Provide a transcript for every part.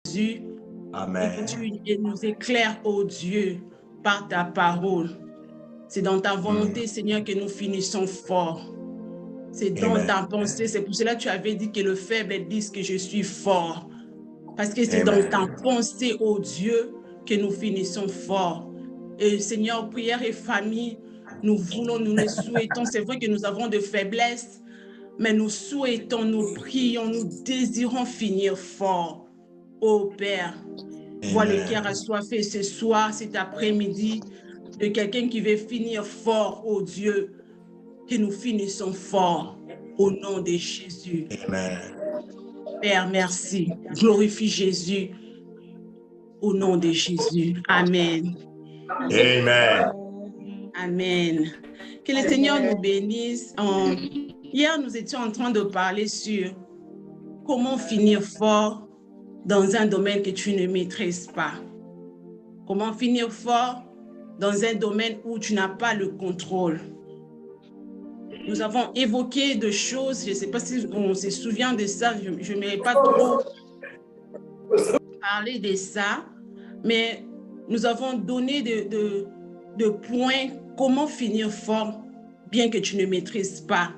Jésus, Amen. tu nous éclaires, ô Dieu, par ta parole. C'est dans ta volonté, Seigneur, que nous finissons fort. C'est dans ta pensée. C'est pour cela que tu avais dit que le faible dise que je suis fort. Parce que c'est dans ta pensée, ô Dieu, que nous finissons fort. Et Seigneur, prière et famille, nous le souhaitons. C'est vrai que nous avons de faiblesses, mais nous souhaitons, nous prions, nous désirons finir fort. Ô Père, vois le cœur assoiffé ce soir, cet après-midi, de quelqu'un qui veut finir fort, ô Dieu, que nous finissons fort au nom de Jésus. Amen. Père, merci. Glorifie Jésus au nom de Jésus. Amen. Amen. Amen. Que le Seigneur nous bénisse. Hier, nous étions en train de parler sur comment finir fort dans un domaine que tu ne maîtrises pas. Comment finir fort dans un domaine où tu n'as pas le contrôle. Nous avons évoqué des choses, je ne sais pas si on se souvient de ça, je ne vais pas trop parler de ça, mais nous avons donné de points comment finir fort, bien que tu ne maîtrises pas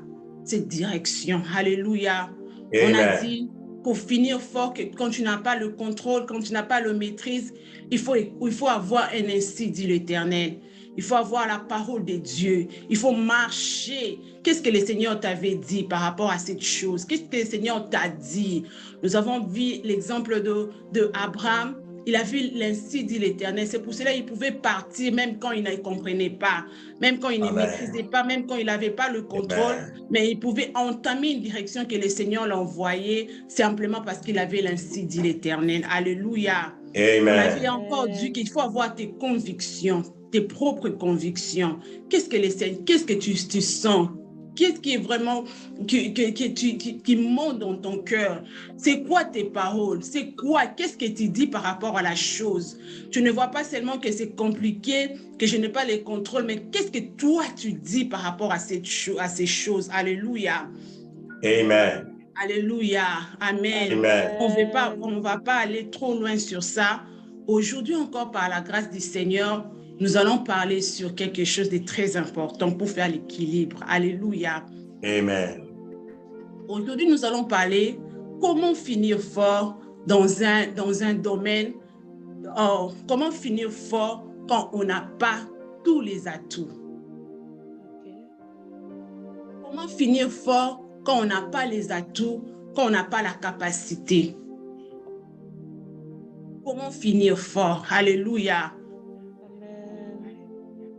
cette direction. Alléluia. Amen. On a dit pour finir fort, que quand tu n'as pas le contrôle, quand tu n'as pas le maîtrise, il faut avoir un ainsi dit l'Éternel. Il faut avoir la parole de Dieu. Il faut marcher. Qu'est-ce que le Seigneur t'avait dit par rapport à cette chose? Qu'est-ce que le Seigneur t'a dit? Nous avons vu l'exemple de Abraham. Il a vu l'ainsi dit l'Éternel. C'est pour cela qu'il pouvait partir même quand il ne comprenait pas, même quand il ne maîtrisait pas, même quand il n'avait pas le contrôle. Mais il pouvait entamer une direction que le Seigneur l'a envoyée simplement parce qu'il avait l'ainsi dit l'Éternel. Alléluia. Amen. On a vu encore dit qu'il faut avoir tes convictions, tes propres convictions. Qu'est-ce que tu sens? Qu'est-ce qui est vraiment qui monte dans ton cœur? C'est quoi tes paroles? C'est quoi? Qu'est-ce que tu dis par rapport à la chose? Tu ne vois pas seulement que c'est compliqué, que je n'ai pas les contrôles, mais qu'est-ce que toi tu dis par rapport à ces choses? Alléluia. Amen. Alléluia. Amen. Amen. On ne va pas aller trop loin sur ça. Aujourd'hui encore, par la grâce du Seigneur, nous allons parler sur quelque chose de très important pour faire l'équilibre. Alléluia. Amen. Aujourd'hui, nous allons parler comment finir fort dans un domaine. Comment finir fort quand on n'a pas tous les atouts. Comment finir fort quand on n'a pas les atouts, quand on n'a pas la capacité. Comment finir fort? Alléluia.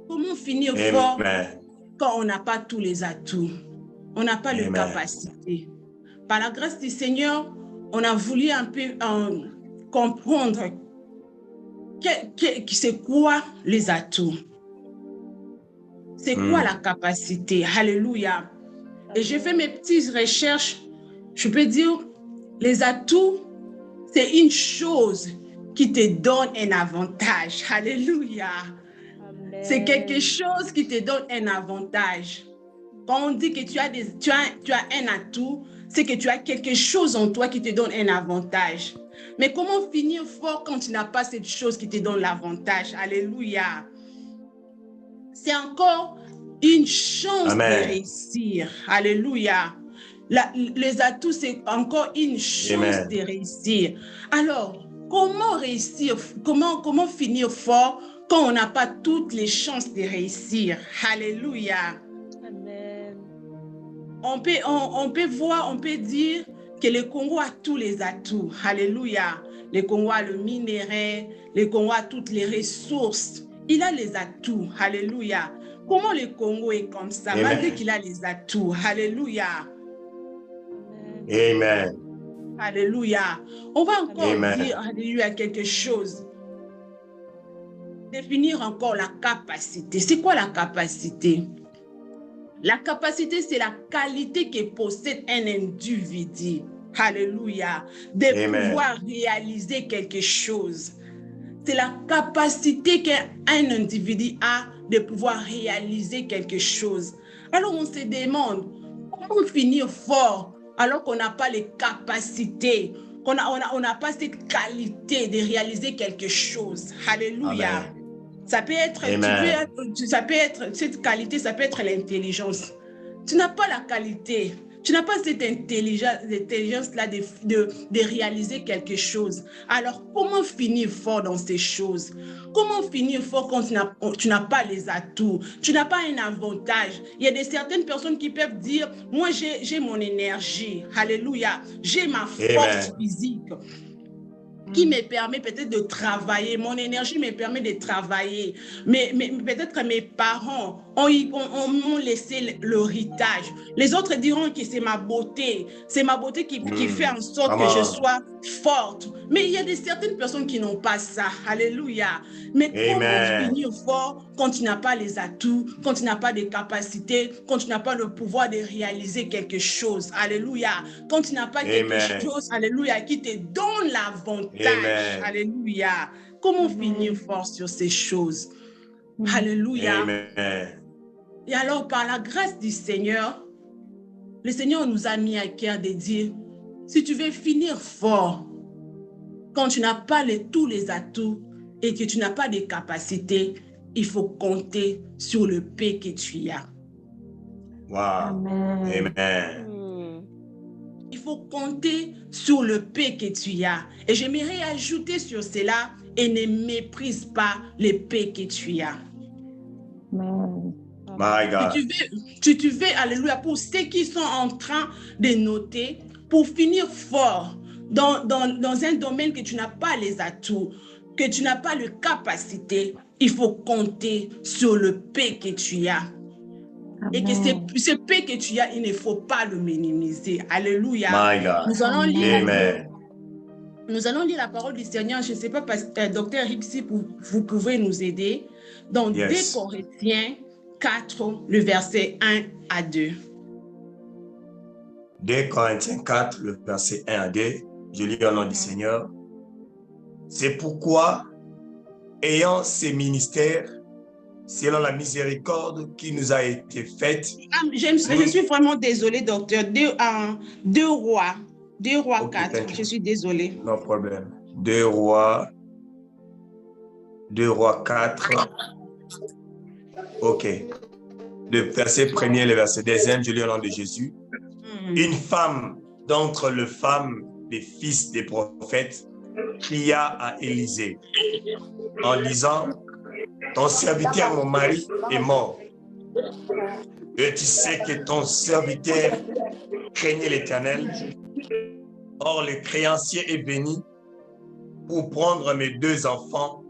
Comment finir fort quand on n'a pas tous les atouts? On n'a pas les capacités. Par la grâce du Seigneur, on a voulu un peu comprendre c'est quoi les atouts. C'est quoi la capacité? Alléluia. Et j'ai fait mes petites recherches. Je peux dire, les atouts, c'est une chose qui te donne un avantage. Alléluia. C'est quelque chose qui te donne un avantage. Quand on dit que tu as un atout, c'est que tu as quelque chose en toi qui te donne un avantage. Mais comment finir fort quand tu n'as pas cette chose qui te donne l'avantage? Alléluia. C'est encore une chance de réussir. Alléluia. Les atouts, c'est encore une chance de réussir. Alors, comment réussir? Comment finir fort quand on n'a pas toutes les chances de réussir? Alléluia. Amen. On peut voir, on peut dire que le Congo a tous les atouts. Alléluia. Le Congo a le minerai, le Congo a toutes les ressources. Il a les atouts. Alléluia. Comment le Congo est comme ça, malgré qu'il a les atouts? Alléluia. Amen. Alléluia. On va encore dire alléluia quelque chose. Définir encore la capacité. C'est quoi la capacité? La capacité, c'est la qualité que possède un individu. Alléluia. De pouvoir réaliser quelque chose. C'est la capacité qu'un individu a de pouvoir réaliser quelque chose. Alors on se demande, comment finir fort alors qu'on n'a pas les capacités on n'a pas cette qualité de réaliser quelque chose. Alléluia. Amen. Ça peut être, ça peut être, cette qualité, ça peut être l'intelligence. Tu n'as pas la qualité, tu n'as pas cette intelligence-là de réaliser quelque chose. Alors, comment finir fort dans ces choses? Comment finir fort quand tu n'as pas les atouts? Tu n'as pas un avantage. Il y a certaines personnes qui peuvent dire, moi, j'ai mon énergie. Alléluia. J'ai ma force physique qui me permet peut-être de travailler. Mon énergie me permet de travailler. Mais peut-être que mes parents ont laissé l'héritage. Les autres diront que c'est ma beauté. C'est ma beauté qui fait en sorte que je sois forte. Mais il y a certaines personnes qui n'ont pas ça. Alléluia. Mais comment finir fort quand tu n'as pas les atouts, quand tu n'as pas de capacités, quand tu n'as pas le pouvoir de réaliser quelque chose? Alléluia. Quand tu n'as pas quelque chose, alléluia, qui te donne l'avantage. Alléluia. Comment finir fort sur ces choses? Alléluia. Et alors, par la grâce du Seigneur, le Seigneur nous a mis à cœur de dire, si tu veux finir fort, quand tu n'as pas tous les atouts et que tu n'as pas de capacités, il faut compter sur le paix que tu as. Wow. Amen. Il faut compter sur le paix que tu as. Et j'aimerais ajouter sur cela, et ne méprise pas les paix que tu as. My God. Tu veux, alléluia, pour ceux qui sont en train de noter, pour finir fort dans un domaine que tu n'as pas les atouts, que tu n'as pas la capacité, il faut compter sur le paix que tu as. Et que ce paix que tu as, il ne faut pas le minimiser. Alléluia. My God. Nous allons lire. Amen. Nous allons lire la parole du Seigneur. Je ne sais pas, docteur Rick, si vous pouvez nous aider. Dans 2 Corinthiens 4, le verset 1 à 2. 2 Corinthiens 4, le verset 1 à 2. Je lis au nom du Seigneur. C'est pourquoi, ayant ces ministères, selon la miséricorde qui nous a été faite. Je suis vraiment désolée, docteur. 2 Rois 4. Je suis désolée. Non problème. 2 Rois 4. OK. Le verset 1er, le verset 2e, je lis au nom de Jésus. Une femme d'entre les femmes des fils des prophètes cria à Élisée en disant, ton serviteur, mon mari, est mort. Et tu sais que ton serviteur craignait l'Éternel. Or, le créancier est venu pour prendre mes 2 enfants,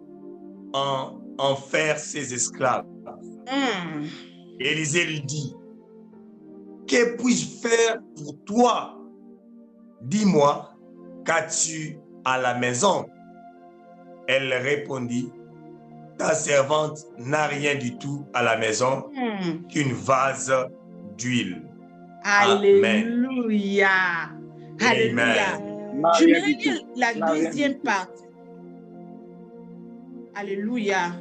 en faire ses esclaves. Élisée lui dit, que puis-je faire pour toi? Dis-moi, qu'as-tu à la maison? Elle répondit, ta servante n'a rien du tout à la maison qu'une vase d'huile. Alléluia. Alléluia. Je vais lire la deuxième partie. Alléluia.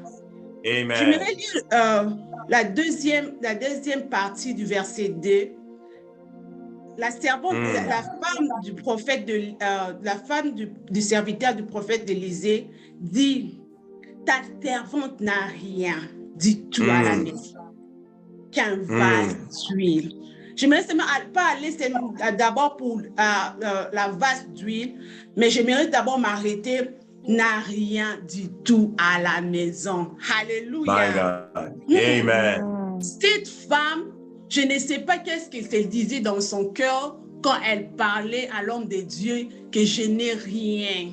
Amen. Je vais lire la deuxième partie du verset 2. La servante, la femme du prophète, la femme du serviteur du prophète d'Élisée dit, ta servante n'a rien du tout à la maison qu'un vase d'huile. Je ne m'aimerais pas aller d'abord pour la vase d'huile, mais j'aimerais d'abord m'arrêter, n'a rien du tout à la maison. Alléluia. Amen. Cette femme, je ne sais pas qu'est-ce qu'elle se disait dans son cœur quand elle parlait à l'homme de Dieu que je n'ai rien.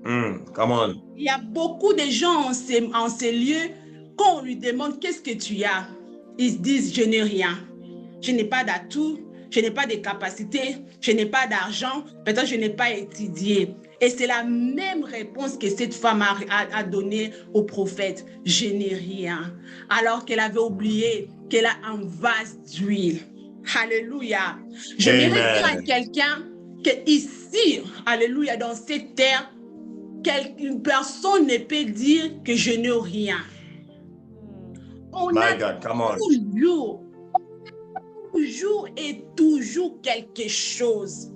Come on. Il y a beaucoup de gens en ces lieux, quand on lui demande qu'est-ce que tu as, ils disent je n'ai rien. Je n'ai pas d'atout, je n'ai pas de capacité, je n'ai pas d'argent, peut-être je n'ai pas étudié. Et c'est la même réponse que cette femme a donnée au prophète. Je n'ai rien. Alors qu'elle avait oublié qu'elle a un vase d'huile. Alléluia. Je vais dire à quelqu'un que ici, alléluia, dans cette terre, une personne ne peut dire que je n'ai rien. On a toujours et toujours quelque chose.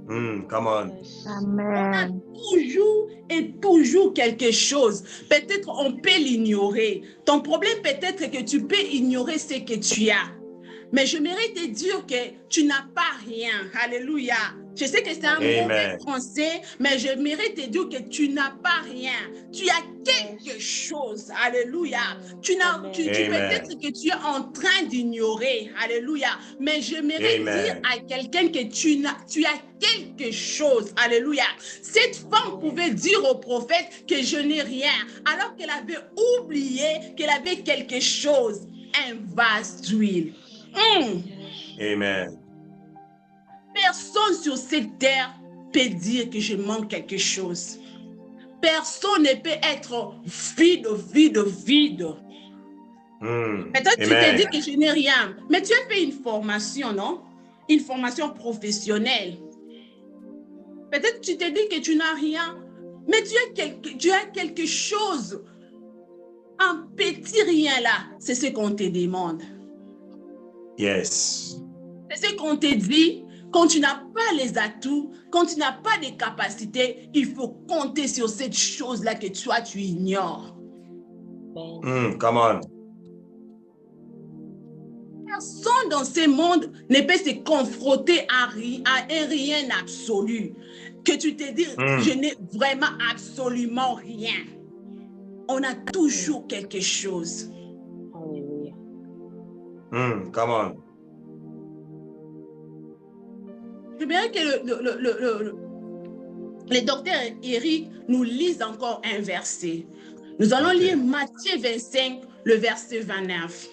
Come on. Amen. Toujours et toujours quelque chose. Peut-être on peut l'ignorer. Ton problème peut-être que tu peux ignorer ce que tu as. Mais je mérite te dire que tu n'as pas rien. Alléluia. Je sais que c'est un mauvais français, mais je mérite te dire que tu n'as pas rien. Tu as quelque chose. Alléluia. Peut-être que tu es en train d'ignorer. Alléluia. Mais je mérite dire à quelqu'un que tu as quelque chose. Alléluia. Cette femme pouvait dire au prophète que je n'ai rien, alors qu'elle avait oublié qu'elle avait quelque chose. Un vase d'huile. Amen. Personne sur cette terre peut dire que je manque quelque chose. Personne ne peut être vide. Peut-être tu te dis que je n'ai rien, mais tu as fait une formation, non? Une formation professionnelle. Peut-être tu te dis que tu n'as rien, mais tu as quelque chose. Un petit rien là, c'est ce qu'on te demande. Yes. C'est ce qu'on te dit. Quand tu n'as pas les atouts, quand tu n'as pas les capacités, il faut compter sur cette chose-là que toi, tu ignores. Come on. Personne dans ce monde ne peut se confronter à un rien absolu. Que tu te dis, je n'ai vraiment absolument rien. On a toujours quelque chose. Come on. J'aimerais que le docteur Eric nous lise encore un verset. Nous allons lire Matthieu 25, le verset 29.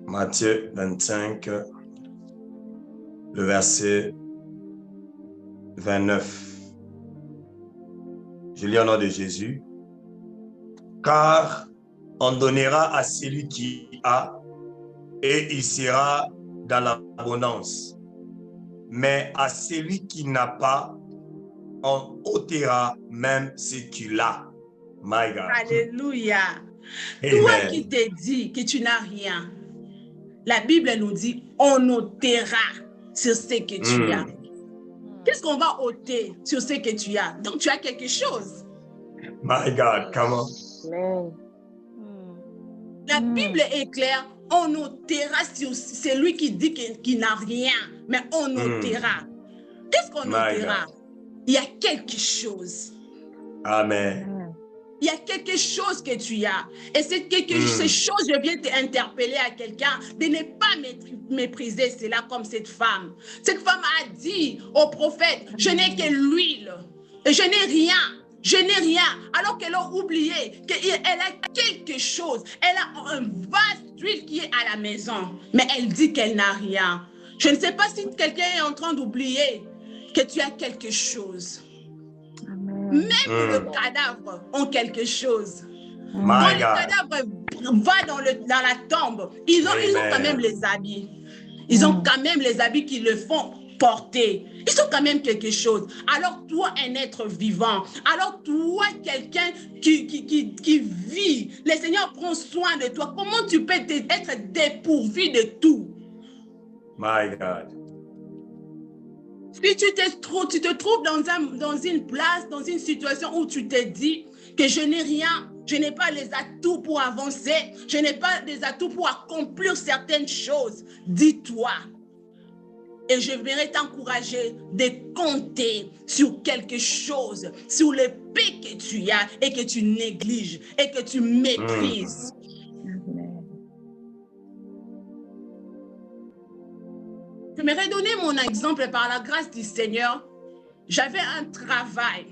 Matthieu 25, le verset 29. Je lis au nom de Jésus. Car on donnera à celui qui a, et il sera dans l'abondance. Mais à celui qui n'a pas, on ôtera même ce qu'il a. My God. Alléluia. Amen. Toi qui te dis que tu n'as rien, la Bible nous dit, on ôtera sur ce que tu as. Qu'est-ce qu'on va ôter sur ce que tu as? Donc tu as quelque chose. My God, come on. La Bible est claire, on ôtera sur celui qui dit qu'il n'a rien, mais on ôtera. Qu'est-ce qu'on ôtera? Il y a quelque chose. Amen. Il y a quelque chose que tu as. Et c'est quelque chose, je viens t'interpeller à quelqu'un de ne pas mépriser cela comme cette femme. Cette femme a dit au prophète, je n'ai que l'huile et je n'ai rien. Je n'ai rien, alors qu'elle a oublié qu'elle a quelque chose. Elle a un vase d'huile qui est à la maison, mais elle dit qu'elle n'a rien. Je ne sais pas si quelqu'un est en train d'oublier que tu as quelque chose. Même le cadavre ont quelque chose. Quand le cadavre va dans la tombe, ils ont quand même les habits. Ils ont quand même les habits qui le font porter. Ils ont quand même quelque chose. Alors toi, un être vivant, alors toi, quelqu'un qui vit, le Seigneur prend soin de toi. Comment tu peux être dépourvu de tout? My God. Si tu te trouves dans une place, dans une situation où tu te dis que je n'ai rien, je n'ai pas les atouts pour avancer, je n'ai pas les atouts pour accomplir certaines choses, dis-toi. Et je voudrais t'encourager de compter sur quelque chose, sur le paix que tu as et que tu négliges et que tu méprises. Je m'aimerais donner mon exemple par la grâce du Seigneur. J'avais un travail.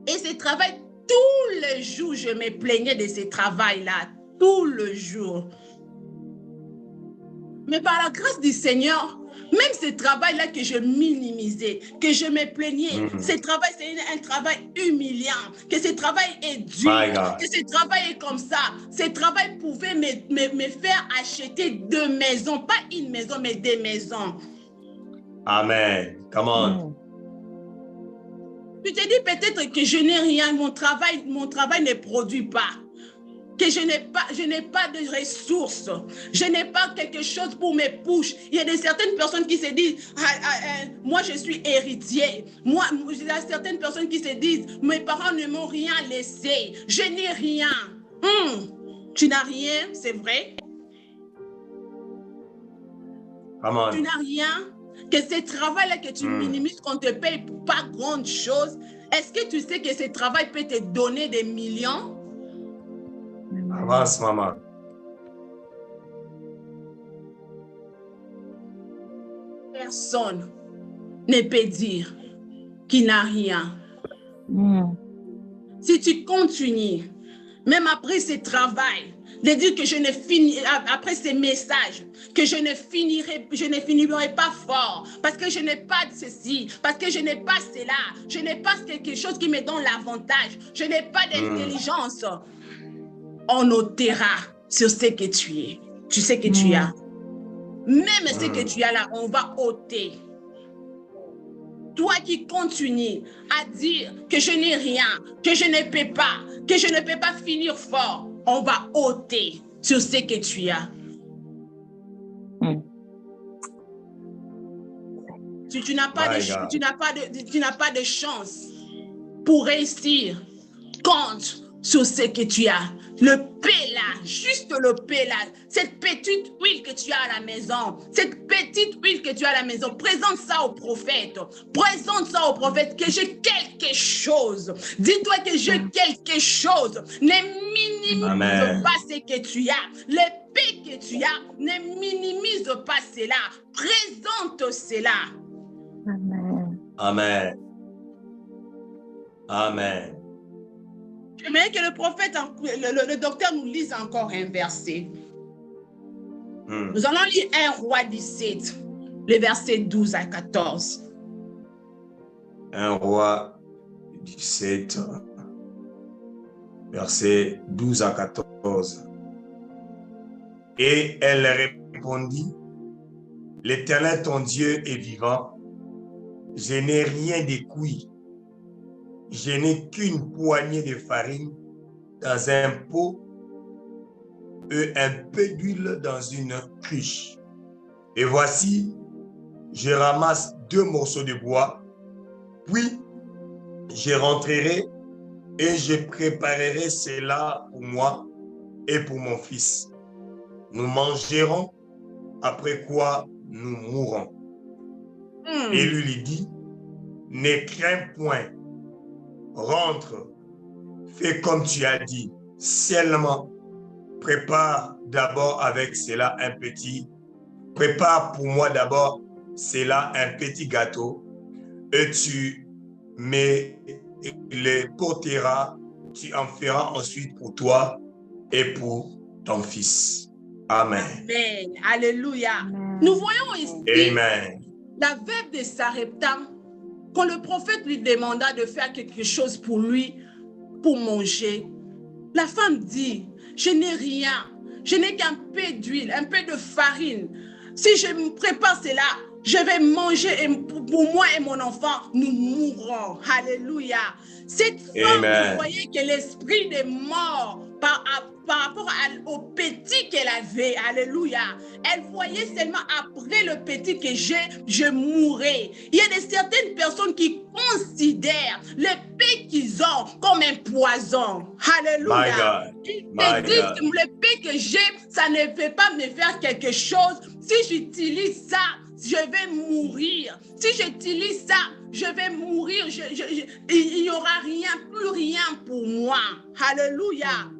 Et ce travail, tous les jours, je me plaignais de ce travail-là. Tout le jour. Mais par la grâce du Seigneur, même ce travail-là que je minimisais, que je me plaignais, ce travail, c'est un travail humiliant, que ce travail est dur, que ce travail est comme ça. Ce travail pouvait me faire acheter 2 maisons, pas une maison, mais 2 maisons. Amen. Come on. Tu te dis peut-être que je n'ai rien, mon travail ne produit pas. que je n'ai pas de ressources, je n'ai pas quelque chose pour mes poches. Il y a certaines personnes qui se disent, moi je suis héritier. Il y a certaines personnes qui se disent, mes parents ne m'ont rien laissé, je n'ai rien. Tu n'as rien, c'est vrai. Tu n'as rien. Que ce travail-là que tu minimises, qu'on te paye pour pas grande chose, est-ce que tu sais que ce travail peut te donner des millions? Avance, maman. Personne ne peut dire qu'il n'a rien. Si tu continues, même après ce travail, de dire que je ne finirai, après ces messages, que je ne finirai pas fort, parce que je n'ai pas de ceci, parce que je n'ai pas cela, je n'ai pas quelque chose qui me donne l'avantage, je n'ai pas d'intelligence. On notera sur ce que tu es. Tu sais que tu as. Même ce que tu as là, on va ôter. Toi qui continues à dire que je n'ai rien, que je ne peux pas finir fort, on va ôter sur ce que tu as. Tu n'as pas de chance pour réussir. Compte sur ce que tu as. Le paix là, juste le paix là, cette petite huile que tu as à la maison, présente ça au prophète. Présente ça au prophète que j'ai quelque chose. Dis-toi que j'ai quelque chose. Ne minimise pas ce que tu as. Le paix que tu as, ne minimise pas cela. Présente cela. Amen. Amen. Amen. J'aimerais que le prophète, le docteur nous lise encore un verset. Nous allons lire 1 Roi 17, les versets 12 à 14. 1 Roi 17, versets 12 à 14. Et elle répondit, l'Éternel ton Dieu est vivant, je n'ai rien de cuit. Je n'ai qu'une poignée de farine dans un pot et un peu d'huile dans une cruche. Et voici, je ramasse 2 morceaux de bois, puis je rentrerai et je préparerai cela pour moi et pour mon fils. Nous mangerons, après quoi nous mourrons. Et lui dit, ne crains point. Rentre, fais comme tu as dit, seulement prépare d'abord avec cela prépare pour moi d'abord cela un petit gâteau et tu me le porteras, tu en feras ensuite pour toi et pour ton fils. Amen. Amen. Alléluia. Nous voyons ici la veuve de Sarepta. Quand le prophète lui demanda de faire quelque chose pour lui, pour manger, la femme dit, je n'ai rien, je n'ai qu'un peu d'huile, un peu de farine. Si je me prépare cela, je vais manger et pour moi et mon enfant, nous mourrons. Alléluia. Cette femme, vous voyez que l'esprit des morts par rapport au petit qu'elle avait, alléluia, elle voyait seulement après le petit que je mourrai. Il y a certaines personnes qui considèrent le paix qu'ils ont comme un poison. Alléluia. Ils disent que le paix que j'ai, ça ne peut pas me faire quelque chose. Si j'utilise ça, je vais mourir. Si j'utilise ça, je vais mourir. Il n'y aura plus rien pour moi. Alléluia.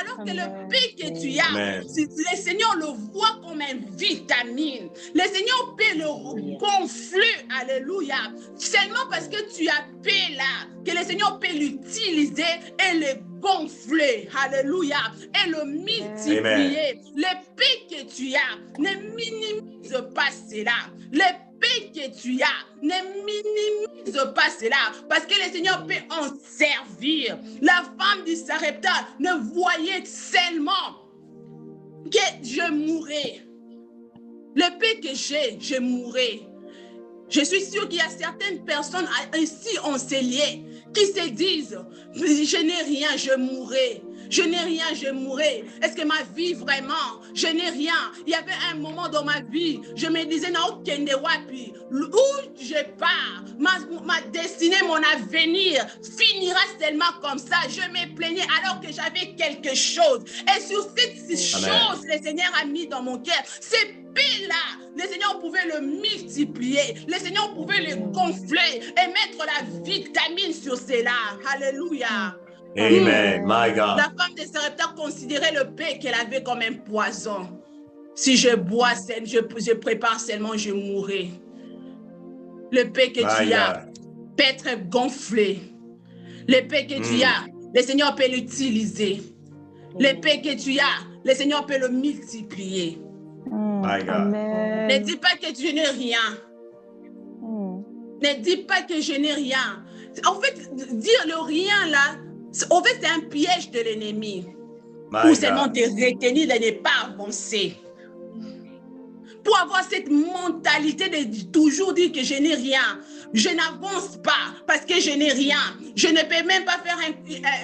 Alors que le paix que tu as, le Seigneur le voit comme une vitamine. Le Seigneur peut le gonfler, alléluia. Seulement parce que tu as paix là, que le Seigneur peut l'utiliser et le gonfler, alléluia, et le multiplier. Le paix que tu as, ne minimise pas cela. Le paix que tu as, ne minimise pas cela, parce que le Seigneur peut en servir. La femme du Sarepta ne voyait seulement que je mourrai. Le paix que j'ai, je mourrai. Je suis sûre qu'il y a certaines personnes ici en Célier qui se disent, je n'ai rien, je mourrai. Je n'ai rien, je mourrai. Est-ce que ma vie vraiment, je n'ai rien. Il y avait un moment dans ma vie, je me disais, non, Kendewapi, où je pars, ma destinée, mon avenir finira seulement comme ça. Je me plaignais alors que j'avais quelque chose. Et sur cette chose, le Seigneur a mis dans mon cœur, ces paix-là, le Seigneur pouvait le multiplier, le Seigneur pouvait le gonfler et mettre la vitamine sur cela. Alléluia. Amen. My God. La femme de Sarepta considérait le paix qu'elle avait comme un poison. Si je bois, je prépare seulement, je mourrai. Le paix que tu as peut être gonflé. Le paix que tu as, le Seigneur peut l'utiliser. Le paix que tu as, le Seigneur peut le multiplier. Amen. Ne dis pas que je n'ai rien. Ne dis pas que je n'ai rien. En fait, dire le rien là, en fait, c'est un piège de l'ennemi. Pour seulement te retenir de ne pas avancer. Pour avoir cette mentalité de toujours dire que je n'ai rien. Je n'avance pas parce que je n'ai rien. Je ne peux même pas faire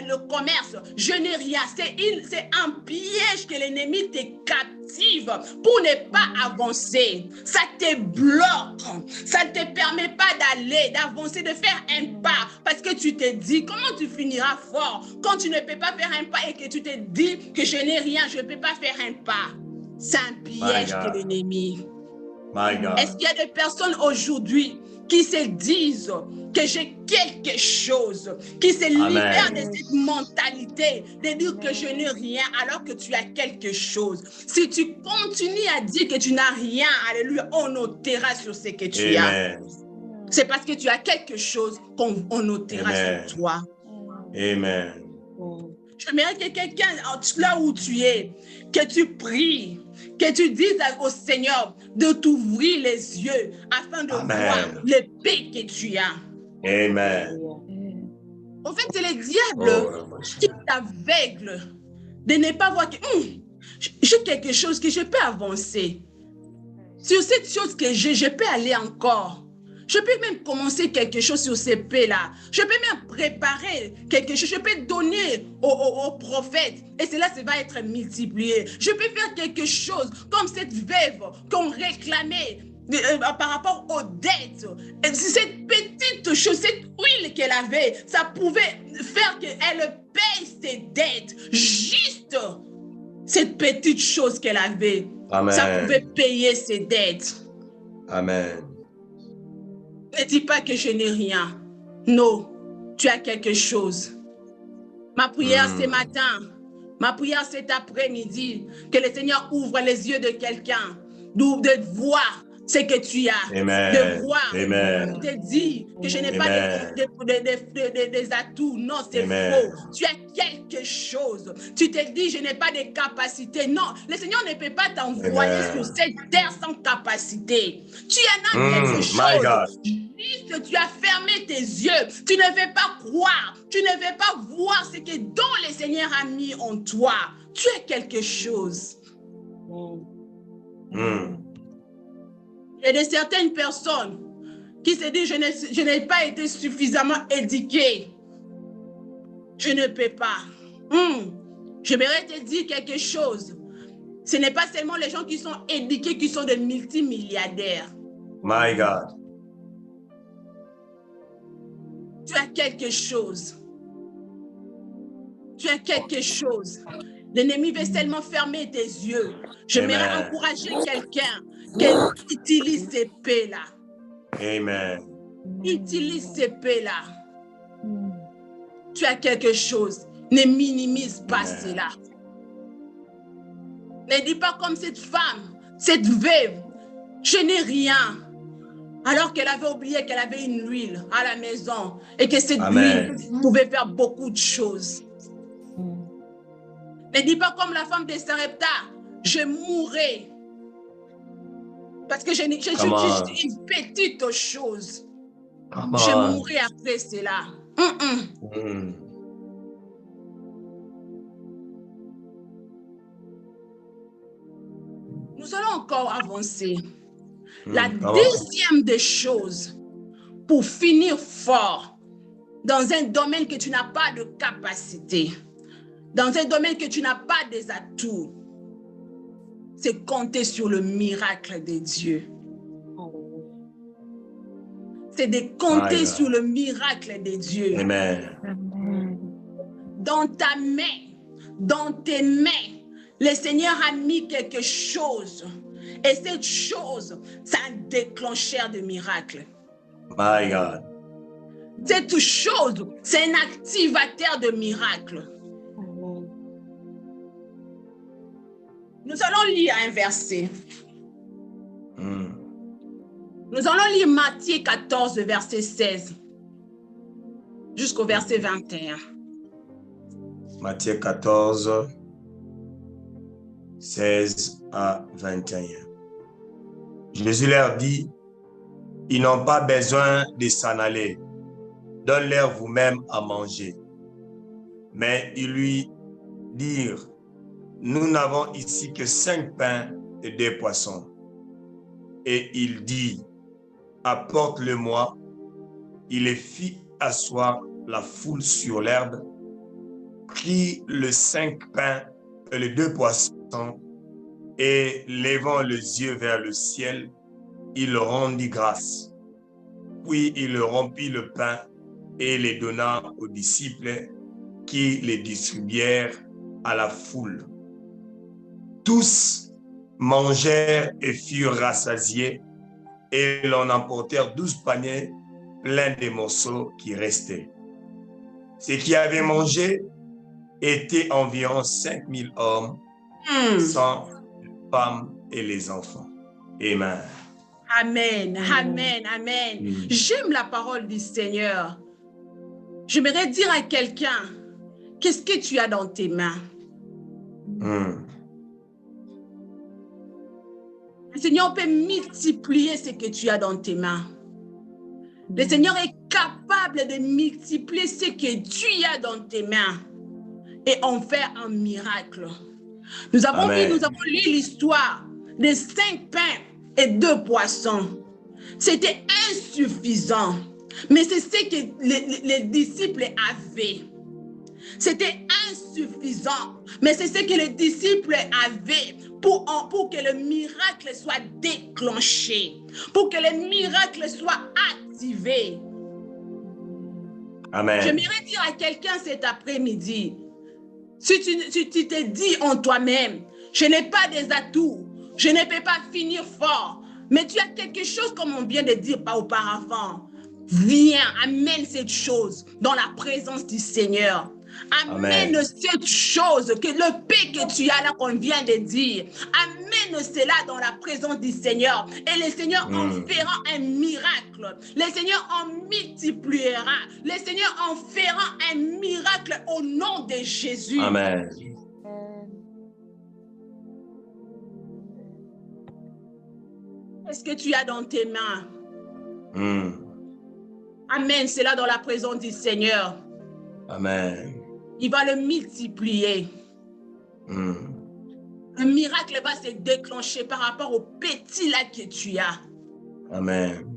le commerce. Je n'ai rien. C'est un piège que l'ennemi te captive pour ne pas avancer. Ça te bloque. Ça ne te permet pas d'aller, d'avancer, de faire un pas. Parce que tu te dis, comment tu finiras fort quand tu ne peux pas faire un pas et que tu te dis que je n'ai rien, je ne peux pas faire un pas. C'est un piège de l'ennemi. Est-ce qu'il y a des personnes aujourd'hui qui se disent que j'ai quelque chose, qui se libèrent de cette mentalité de dire que je n'ai rien alors que tu as quelque chose? Si tu continues à dire que tu n'as rien, alléluia, on notera sur ce que tu as. C'est parce que tu as quelque chose qu'on notera sur toi. Amen. J'aimerais que quelqu'un, là où tu es, que tu pries, que tu dises au Seigneur de t'ouvrir les yeux afin de voir le paix que tu as. Amen. En fait, c'est le diable qui t'aveugle de ne pas voir que j'ai quelque chose que je peux avancer. Sur cette chose que j'ai, je peux aller encore. Je peux même commencer quelque chose sur ces paix-là. Je peux même préparer quelque chose. Je peux donner au prophète. Et cela, ça va être multiplié. Je peux faire quelque chose comme cette veuve qu'on réclamait par rapport aux dettes. Et cette petite chose, cette huile qu'elle avait, ça pouvait faire qu'elle paye ses dettes. Juste cette petite chose qu'elle avait, ça pouvait payer ses dettes. Amen. Ne dis pas que je n'ai rien. Non, tu as quelque chose. Ma prière ce matin, ma prière cet après-midi, que le Seigneur ouvre les yeux de quelqu'un, de voir ce que tu as, de voir, de te dire que je n'ai pas des atouts. Non, c'est faux. Tu as quelque chose. Tu te dis, je n'ai pas de capacité. Non, le Seigneur ne peut pas t'envoyer sur cette terre sans capacité. Tu en as quelque chose. Juste, tu as fermé tes yeux. Tu ne veux pas croire. Tu ne veux pas voir ce que dont le Seigneur a mis en toi. Tu as quelque chose. Il y a de certaines personnes qui se disent, je n'ai pas été suffisamment éduquée. Je ne peux pas. J'aimerais te dire quelque chose. Ce n'est pas seulement les gens qui sont éduqués qui sont des multimilliardaires. My God. Tu as quelque chose. Tu as quelque chose. L'ennemi veut seulement fermer tes yeux. J'aimerais encourager quelqu'un qui utilise ces paix-là. Amen. Utilise ces paix-là. Tu as quelque chose. Ne minimise pas cela. Ne dis pas comme cette femme, cette veuve, je n'ai rien. Alors qu'elle avait oublié qu'elle avait une huile à la maison et que cette huile pouvait faire beaucoup de choses. Ne dis pas comme la femme de Sarepta, je mourrai. Parce que je suis une petite chose. Je mourrai après cela. Nous allons encore avancer. La deuxième des choses, pour finir fort dans un domaine que tu n'as pas de capacité, dans un domaine que tu n'as pas des atouts, c'est compter sur le miracle de Dieu. C'est de compter sur le miracle de Dieu. Amen. Dans ta main, dans tes mains, le Seigneur a mis quelque chose. Et cette chose, c'est un déclencheur de miracles. My God. Cette chose, c'est un activateur de miracles. Nous allons lire un verset. Nous allons lire Matthieu 14, verset 16, jusqu'au verset 21. Matthieu 14, 16 à 21. Jésus leur dit, ils n'ont pas besoin de s'en aller. Donne-leur vous-même à manger. Mais ils lui dirent, nous n'avons ici que 5 pains et 2 poissons. Et il dit, apporte-le-moi. Il les fit asseoir la foule sur l'herbe, prit les 5 pains et les 2 poissons, et levant les yeux vers le ciel, il rendit grâce. Puis il rompit le pain et les donna aux disciples qui les distribuèrent à la foule. Tous mangèrent et furent rassasiés, et l'on emportèrent 12 paniers pleins de morceaux qui restaient. Ceux qui avaient mangé étaient environ 5000 hommes, sans femmes et les enfants. Amen. Amen, amen, amen. J'aime la parole du Seigneur. J'aimerais dire à quelqu'un, qu'est-ce que tu as dans tes mains? Le Seigneur peut multiplier ce que tu as dans tes mains. Le Seigneur est capable de multiplier ce que tu as dans tes mains et en faire un miracle. Nous avons lu l'histoire des 5 pains et 2 poissons. C'était insuffisant, mais c'est ce que les disciples avaient. C'était insuffisant, mais c'est ce que les disciples avaient pour que le miracle soit déclenché, pour que le miracle soit activé. Amen. J'aimerais dire à quelqu'un cet après-midi, si tu te dis en toi-même, je n'ai pas des atouts, je ne peux pas finir fort, mais tu as quelque chose comme on vient de dire auparavant, viens, amène cette chose dans la présence du Seigneur. Amène cette chose, que le paix que tu as là qu'on vient de dire, amène cela dans la présence du Seigneur et le Seigneur en fera un miracle. Le Seigneur en multipliera. Le Seigneur en fera un miracle au nom de Jésus. Amen. Qu'est-ce que tu as dans tes mains? Amène cela dans la présence du Seigneur. Amen. Il va le multiplier. Le miracle va se déclencher par rapport au petit là que tu as. Amen.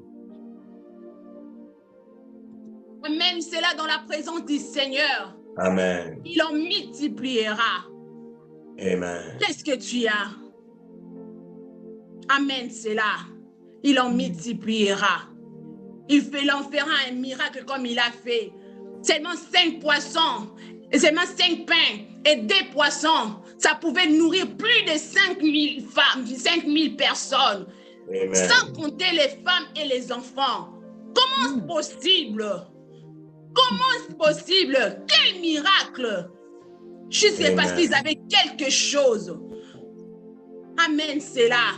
Amène cela dans la présence du Seigneur. Amen. Il en multipliera. Amen. Qu'est-ce que tu as? Amène cela. Il en multipliera. Il en fera un miracle comme il a fait. Seulement 5 poissons, et seulement 5 pains et 2 poissons, ça pouvait nourrir plus de 5000 femmes, 5000 personnes. Amen. Sans compter les femmes et les enfants. Comment c'est possible? Comment c'est possible? Quel miracle! Juste parce qu'ils avaient quelque chose. Amène cela.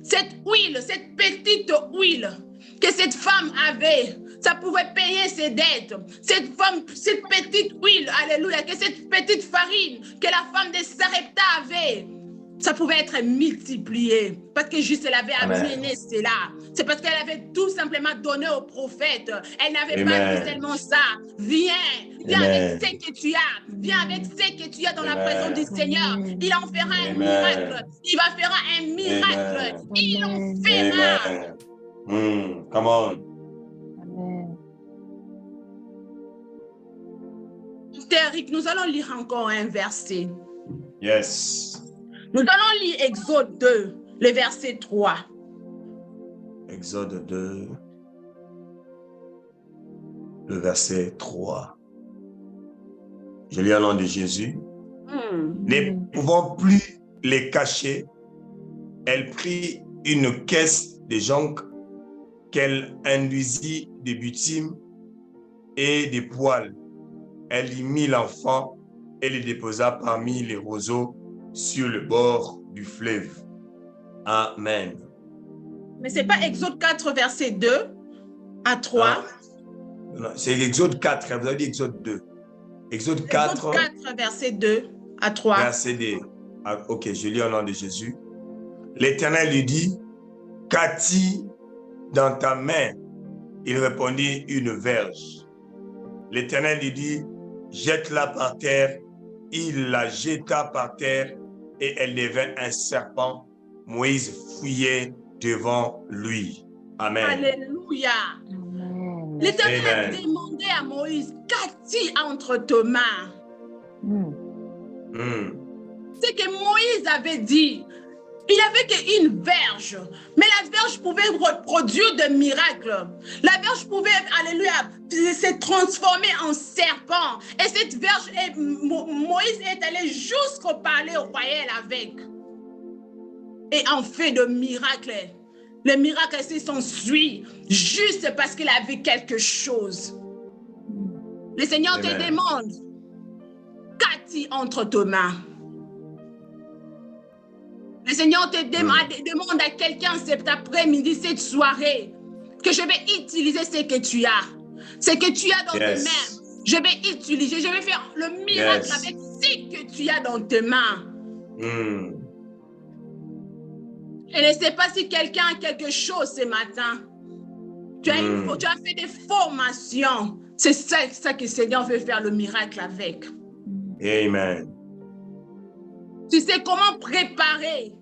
Cette huile, cette petite huile que cette femme avait, ça pouvait payer ses dettes. Cette petite huile, alléluia, que cette petite farine que la femme de Sarepta avait, ça pouvait être multiplié. Parce que juste elle avait amené cela. C'est parce qu'elle avait tout simplement donné au prophète. Elle n'avait pas dit seulement ça. Viens avec ce que tu as. Viens avec ce que tu as dans la présence du Seigneur. Il en fera un miracle. Il va faire un miracle. Il en fera. Come on. Derrick, nous allons lire encore un verset. Yes. Nous allons lire Exode 2, le verset 3. Exode 2, le verset 3. Je lis au nom de Jésus. Ne pouvant plus les cacher, elle prit une caisse de jonc qu'elle induisit de bitume et de poils. Elle y mit l'enfant et le déposa parmi les roseaux sur le bord du fleuve. Amen. Mais ce n'est pas Exode 4, verset 2 à 3. Non, c'est Exode 4, vous avez dit Exode 2. Exode 4, Exode 4, verset 2 à 3. Verset 2. Ok, je lis au nom de Jésus. L'Éternel lui dit, qu'as-tu dans ta main? Il répondit, une verge. L'Éternel lui dit, jette-la par terre. Il la jeta par terre et elle devint un serpent. Moïse fouillait devant lui. Amen. Alléluia. L'Éternel a demandé à Moïse, qu'as-tu entre tes mains? C'est que Moïse avait dit, il avait qu'une verge, mais la verge pouvait produire des miracles. La verge pouvait, alléluia, se transformer en serpent. Et cette verge, Moïse est allé jusqu'au palais royal avec. Et en fait de miracles. Le miracle s'ensuit juste parce qu'il avait quelque chose. Le Seigneur te demande, qu'as-tu entre tes mains? Le Seigneur te demande à quelqu'un cet après-midi, cette soirée, que je vais utiliser ce que tu as. Ce que tu as dans tes mains, je vais utiliser, je vais faire le miracle avec ce que tu as dans tes mains. Je ne sais pas si quelqu'un a quelque chose ce matin. Tu as fait des formations. C'est ça que le Seigneur veut faire le miracle avec. Amen. Tu sais comment préparer.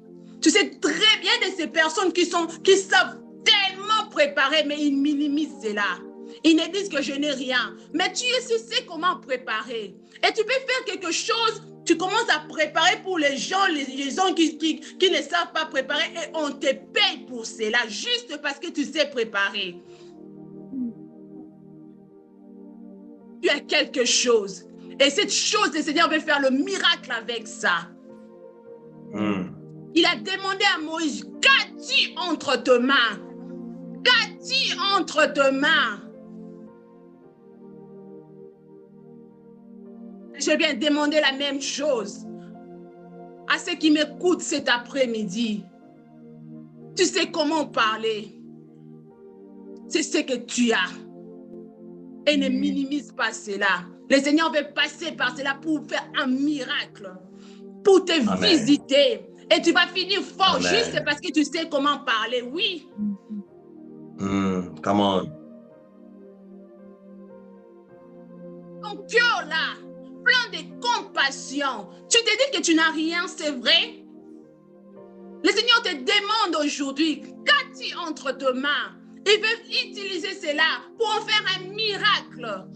Tu sais très bien de ces personnes qui savent tellement préparer, mais ils minimisent cela. Ils ne disent que je n'ai rien. Mais tu sais comment préparer. Et tu peux faire quelque chose. Tu commences à préparer pour les gens qui ne savent pas préparer et on te paye pour cela juste parce que tu sais préparer. Tu as quelque chose. Et cette chose, le Seigneur veut faire le miracle avec ça. Il a demandé à Moïse, qu'as-tu entre tes mains? Qu'as-tu entre tes mains? Je viens demander la même chose à ceux qui m'écoutent cet après-midi. Tu sais comment parler. C'est ce que tu as. Et ne minimise pas cela. Le Seigneur veut passer par cela pour faire un miracle, pour te visiter. Et tu vas finir fort juste parce que tu sais comment parler. Oui. Come on. Ton cœur là, plein de compassion. Tu te dis que tu n'as rien, c'est vrai? Le Seigneur te demande aujourd'hui, qu'as-tu entre tes mains? Il veut utiliser cela pour en faire un miracle.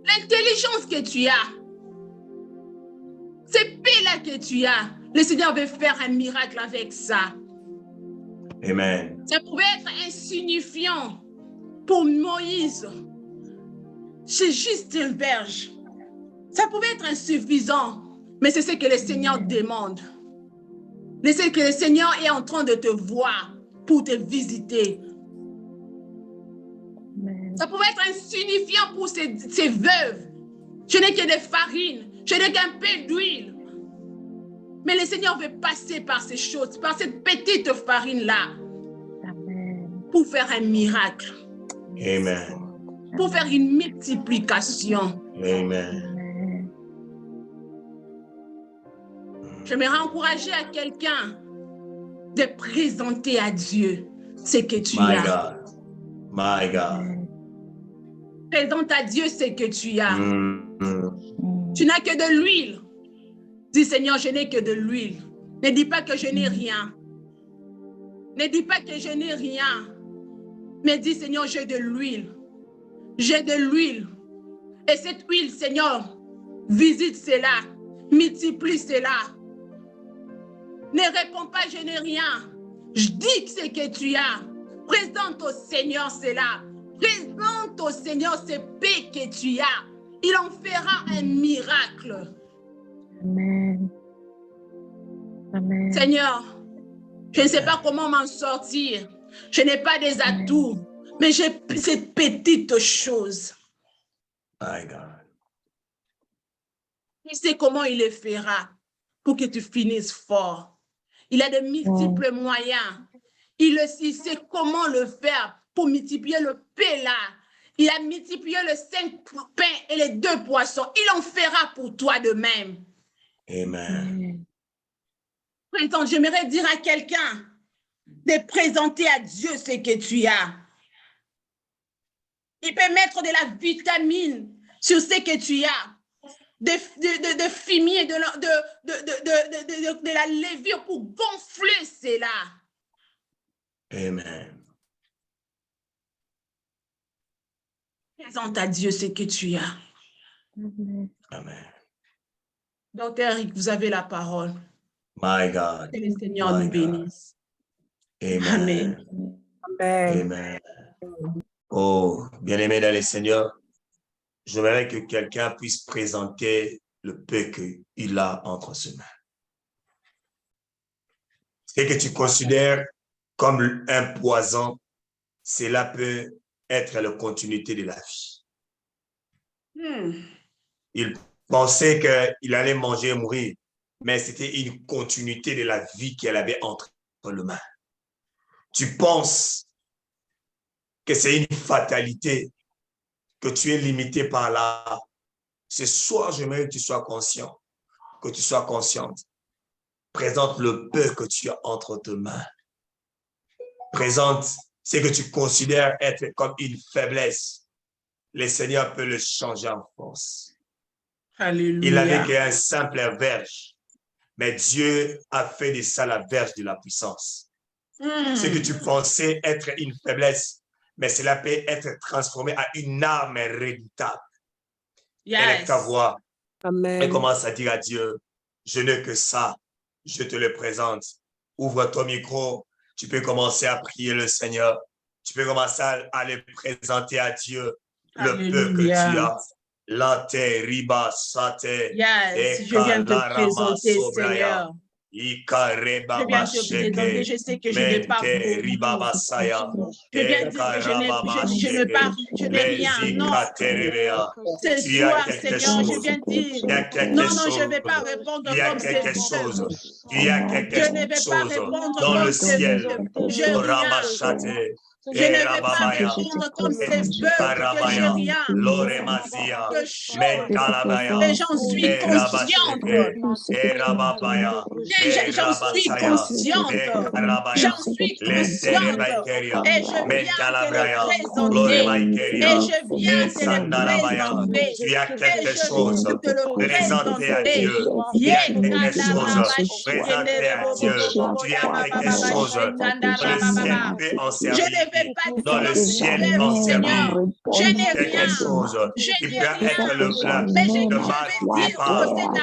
L'intelligence que tu as, ces paix-là que tu as, le Seigneur veut faire un miracle avec ça. Amen. Ça pouvait être insignifiant pour Moïse. C'est juste une verge. Ça pouvait être insuffisant, mais c'est ce que le Seigneur demande. C'est que le Seigneur est en train de te voir pour te visiter. Ça pouvait être insignifiant pour ces veuves. Je n'ai que des farines, je n'ai qu'un peu d'huile. Mais le Seigneur veut passer par ces choses, par cette petite farine-là, pour faire un miracle. Amen. Pour faire une multiplication. Amen. J'aimerais encourager à quelqu'un de présenter à Dieu ce que tu as. My God. Présente à Dieu ce que tu as. Tu n'as que de l'huile. Dis, Seigneur, je n'ai que de l'huile. Ne dis pas que je n'ai rien. Ne dis pas que je n'ai rien. Mais dis, Seigneur, j'ai de l'huile. j'ai de l'huile. Et cette huile, Seigneur, visite cela, multiplie cela. Ne réponds pas, je n'ai rien. Je dis que c'est que tu as. Présente au Seigneur cela. Présente au Seigneur ces paix que tu as. Il en fera un miracle. Amen. Amen. Seigneur, je ne sais pas comment m'en sortir. Je n'ai pas des atouts, mais j'ai cette petite chose. My God. Il sait comment il le fera pour que tu finisses fort. Il a de multiples moyens. Il sait comment le faire pour multiplier le pain là. Il a multiplié les 5 pains et les 2 poissons. Il en fera pour toi de même. Amen. J'aimerais dire à quelqu'un de présenter à Dieu ce que tu as. Il peut mettre de la vitamine sur ce que tu as. De fumier, de la levure pour gonfler cela. Amen. Présente à Dieu ce que tu as. Amen. Docteur Eric, vous avez la parole. My God. Que le Seigneur nous bénisse. Amen. Amen. Amen. Oh, bien-aimé dans le Seigneur, j'aimerais que quelqu'un puisse présenter le peu qu'il a entre ses mains. Ce que tu considères comme un poison, cela peut être la continuité de la vie. Il pensait qu'il allait manger et mourir, mais c'était une continuité de la vie qu'elle avait entre les mains. Tu penses que c'est une fatalité, que tu es limité par là. Ce soir, j'aimerais que tu sois conscient, que tu sois consciente. Présente le peu que tu as entre tes mains. Présente ce que tu considères être comme une faiblesse. Le Seigneur peut le changer en force. Alléluia. Il n'avait qu'un simple verge, mais Dieu a fait de ça la verge de la puissance. Ce que tu pensais être une faiblesse, mais cela peut être transformé en une arme redoutable. Élève ta voix. Amen. Et commence à dire à Dieu, je n'ai que ça, je te le présente. Ouvre ton micro, tu peux commencer à prier le Seigneur. Tu peux commencer à le présenter à Dieu, le peu que tu as. Lante, riba, sate, yes, je viens te présenter, Seigneur. Je viens te présenter, je sais que je n'ai pas beaucoup. Je viens dire que je n'ai rien. Non. Ce soir, Seigneur, je viens dire, non, je ne vais pas répondre comme c'est chose. Il y a quelque je ne vais pas répondre dans comme le ciel. Je ne vais pas répondre comme ces bœufs que je rien. Et j'en suis consciente. J'en suis consciente. J'en suis consciente. Et je viens te le présenter. Et je viens te le présenter. Il y a quelque chose. Présentez à Dieu. Il y a quelque chose. Présentez à Dieu. Il y a quelque chose. En je ne vais pas dans le ciel en Seigneur. Je n'ai quelque rien. chose qui peut être le mais je de vais dire que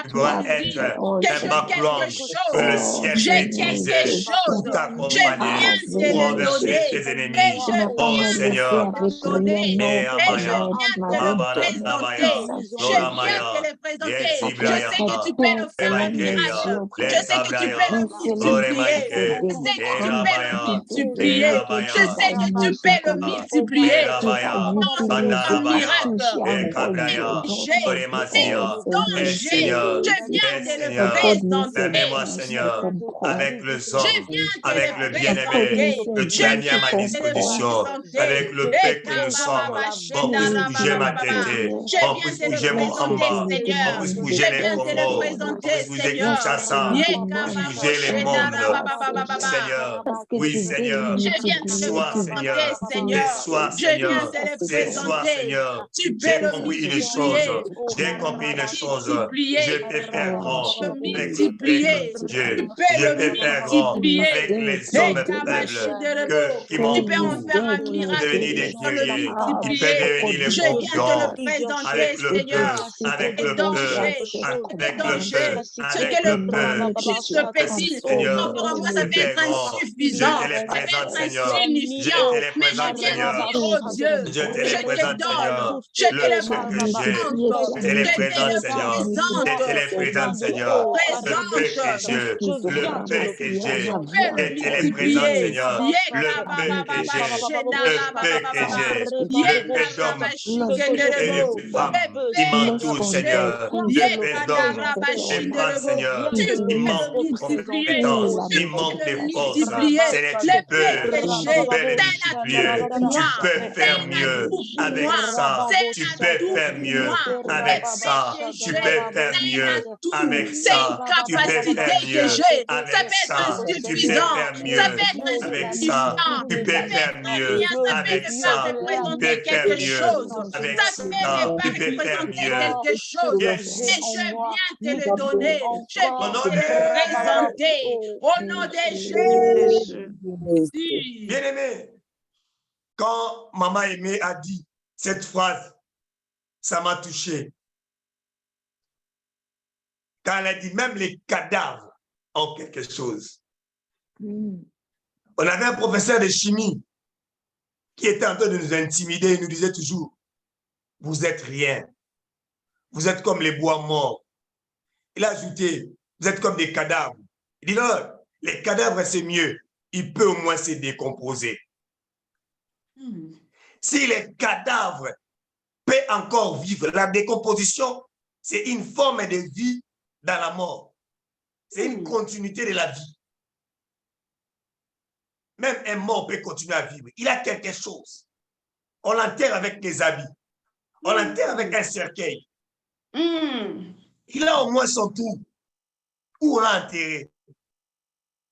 c'est doit être un background que le ciel j'ai peut utiliser quelque chose. pour t'accompagner, pour renverser tes ennemis. Oh Seigneur, et Amaya, Abana, Abaya, Lora Maya, Yetsi Braya, Emaikeria, Letabraya, Lore Maike, Erabaya, Je sais que tu peux le multiplier. Seigneur, permets-moi, Seigneur, avec le sang, avec le bien-aimé que tu as mis à ma disposition, avec le paix que nous sommes, on puisse bouger ma tête, on puisse bouger mon amba, on puisse bouger les Congos, on puisse bouger Kinshasa, on puisse bouger les mondes. Seigneur, oui Seigneur, sois Seigneur. Seigneur. Ce soir, Je viens Seigneur. te les Ce soir, présenter. Seigneur. Tu peux J'ai le compris une multiplier. chose. J'ai compris une chose. Je peux faire grand Le avec multiplier. Dieu. Tu peux Je le peux faire grand multiplier. avec les hommes faibles Tu qui peux en faire un tu peux miracle devenir des sans le guerriers. Tu peux multiplier. devenir les Je viens te le concurrents avec présenter, le Seigneur. peu, avec Les le dangers, peu, les avec le dangers. peu, Ce avec que le le peu. juste petit, Seigneur, encore moi, tu ça peux peut faire être grand. Je insuffisant, te les ça peut présente, être Seigneur. Je insignifiant, te les mais je présente, viens Seigneur. dire, oh Dieu, Je te je les te présente, donne, Seigneur. je te Le les peu que j'ai, présente, je te les je te présente, les Seigneur. Je te les présente, présente, Seigneur. Le peu que présente. j'ai, le peu que j'ai, Peux le je te les présente, multiplier. Seigneur. Le peu que j'ai, le peu que j'ai, le peu d'hommes et de femmes qui m'entourent, Seigneur. Le peu d'hommes qui prennent, Seigneur. Tu Il peux manque le de multiplier. compétences, il Tu manque peux de le force. multiplier. Seigneur, Le tu péché, peux les c'est multiplier. l'atout pour Tu moi. peux C'est faire mieux l'atout pour avec moi. ça. C'est Tu peux l'atout faire pour mieux moi. avec Le ça. péché, Tu peux faire c'est mieux l'atout. avec C'est une ça. Tu peux capacité faire que mieux j'ai. Ça avec peut être ça. Tu peux insuffisant. faire Ça mieux peut être avec ça. insignifiant. Tu Ça peux peut faire être mieux rien. Ça peut avec ne pas ça. Tu représenter peux faire quelque mieux chose. avec Ça peut ne ça. pas Tu peux faire représenter mieux. quelque chose. Mais Yes. je viens te le donner. Je Au viens nom te le de présenter. Au nom de Jésus. bien-aimé, quand Maman Aimée a dit cette phrase, ça m'a touché. Quand elle a dit même les cadavres ont quelque chose. On avait un professeur de chimie qui était en train de nous intimider. Il nous disait toujours, vous êtes rien. Vous êtes comme les bois morts. Il a ajouté, vous êtes comme des cadavres. Il dit non, les cadavres c'est mieux. Il peut au moins se décomposer. Si les cadavres peuvent encore vivre, la décomposition, c'est une forme de vie dans la mort. C'est une continuité de la vie. Même un mort peut continuer à vivre. Il a quelque chose. On l'enterre avec des habits. On l'enterre avec un cercueil. Il a au moins son tour. Où on l'a enterré.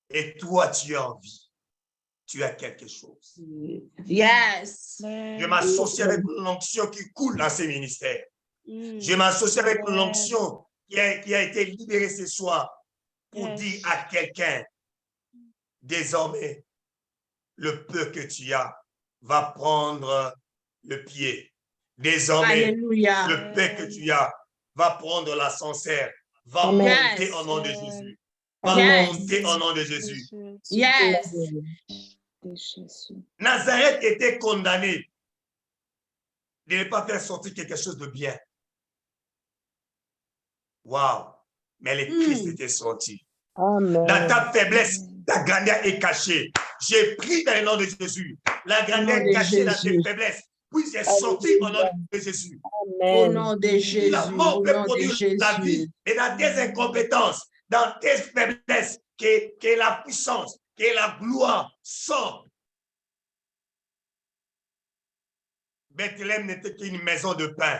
Et toi, tu es en vie. Tu as quelque chose. Yes. Je m'associe avec l'onction qui coule dans ces ministères. Je m'associe avec l'onction qui a été libérée ce soir pour dire à quelqu'un, désormais, le peu que tu as va prendre le pied. Désormais, Alléluia. le peu que tu as va prendre l'ascenseur, va monter au nom de Jésus. Va monter au nom de Jésus. Yes. Nazareth était condamné de ne pas faire sortir quelque chose de bien. Waouh! Mais le Christ était sorti. Amen. Dans ta faiblesse, ta grandeur est cachée. J'ai pris dans le nom de Jésus. La grandeur est cachée dans tes faiblesses. Puis c'est sorti au nom de Jésus. Au nom de Jésus. La mort Au peut nom de produire la vie. Jésus. Et dans tes incompétences, dans tes faiblesses, que la puissance, que la gloire sort. Bethléem n'était qu'une maison de pain.